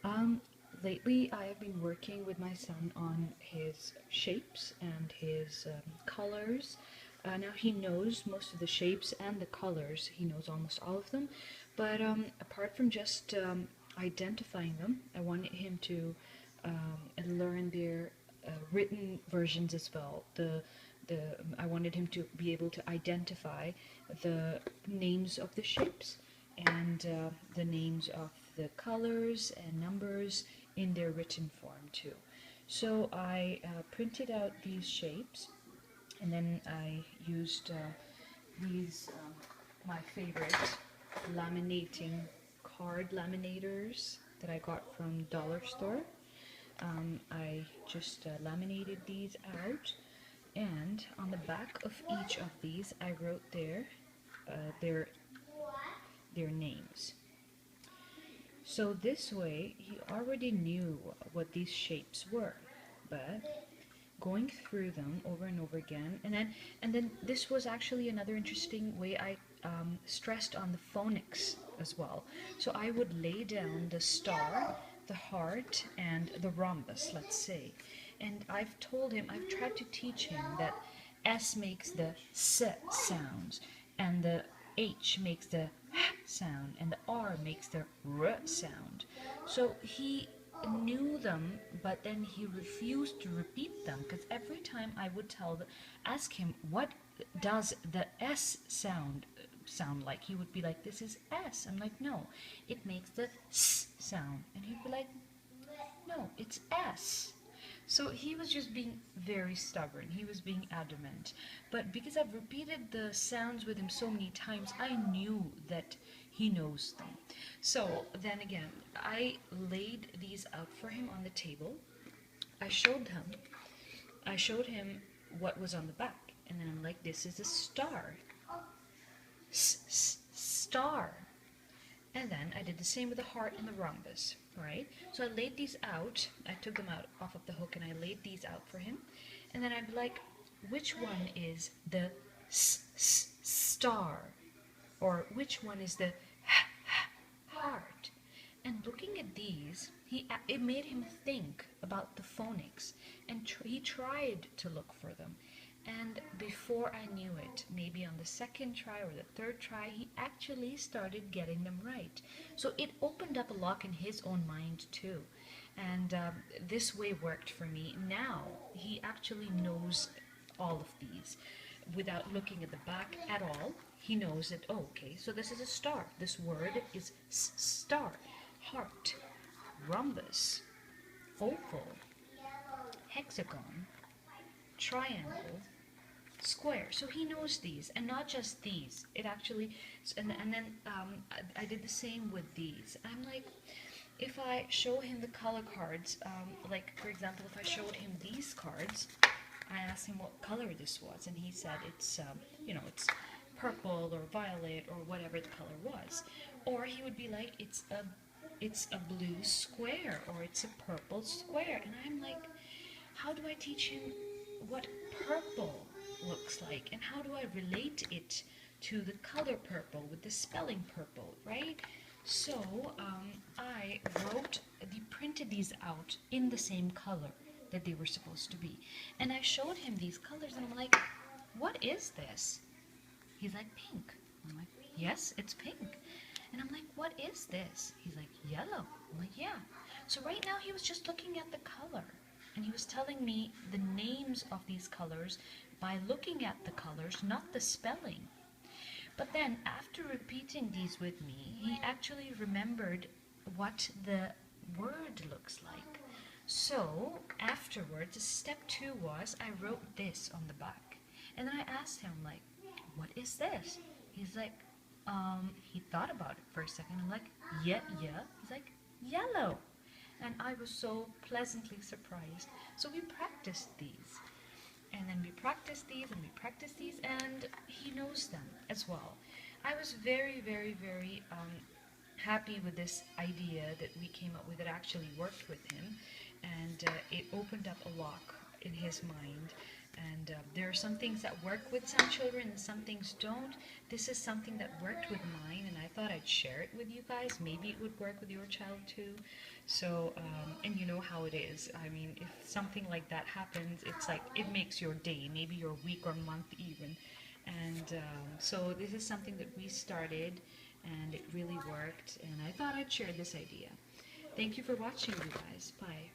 Um, Lately, I have been working with my son on his shapes and his colors. Now he knows most of the shapes and the colors. He knows almost all of them. But apart from just identifying them, I wanted him to learn their written versions as well. The I wanted him to be able to identify the names of the shapes and the names of the colors and numbers in their written form too. So I printed out these shapes, and then I used these my favorite laminating card laminators that I got from dollar store. I just laminated these out, and on the back of each of these I wrote uh, their their names. So this way, he already knew what these shapes were, but going through them over and over again, and then this was actually another interesting way I stressed on the phonics as well. So I would lay down the star, the heart, and the rhombus, let's say, and I've tried to teach him that S makes the S sound, and the H makes the H sound, and the R makes the R sound. So he knew them, but then he refused to repeat them because every time I would ask him, what does the S sound like? He would be like, this is S. I'm like, no, it makes the S sound. And he'd be like, no, it's S. So he was just being very stubborn. He was being adamant. But because I've repeated the sounds with him so many times, I knew that he knows them. So then again, I laid these out for him on the table. I showed him. I showed him what was on the back, and then I'm like, "This is a star. Star." And then I did the same with the heart and the rhombus, right? So I laid these out. I took them out off of the hook and I laid these out for him. And then I'd be like, which one is the star? Or which one is the heart? And looking at these, it made him think about the phonics, and he tried to look for them. And before I knew it, maybe on the second try or the third try, he actually started getting them right. So it opened up a lock in his own mind too. And this way worked for me. Now he actually knows all of these without looking at the back at all. He knows that, oh, okay, so this is a star. This word is star. Heart, rhombus, oval, hexagon, triangle, square. So he knows these, and not just these. It actually, and then I did the same with these. I'm like, if I show him the color cards, like for example, if I showed him these cards, I asked him what color this was, and he said it's, it's purple or violet or whatever the color was. Or he would be like, it's a blue square or it's a purple square, and I'm like, how do I teach him what purple looks like, and how do I relate it to the color purple with the spelling purple, right? So I printed these out in the same color that they were supposed to be, and I showed him these colors, and I'm like, what is this? He's like, pink. I'm like, yes, it's pink. And I'm like, what is this? He's like, yellow. I'm like, yeah. So right now he was just looking at the color, and he was telling me the names of these colors by looking at the colors, not the spelling. But then after repeating these with me, he actually remembered what the word looks like. So afterwards, step 2 was I wrote this on the back. And then I asked him, like, what is this? He's like, he thought about it for a second. I'm like, yeah. He's like, yellow. And I was so pleasantly surprised. So we practiced these. And then we practiced these and we practiced these, and he knows them as well. I was very, very, very happy with this idea that we came up with. It actually worked with him, and it opened up a lock in his mind And there are some things that work with some children and some things don't. This is something that worked with mine, and I thought I'd share it with you guys. Maybe it would work with your child too. So, and you know how it is. I mean, if something like that happens, it's like it makes your day, maybe your week or month even. And so this is something that we started, and it really worked. And I thought I'd share this idea. Thank you for watching, you guys. Bye.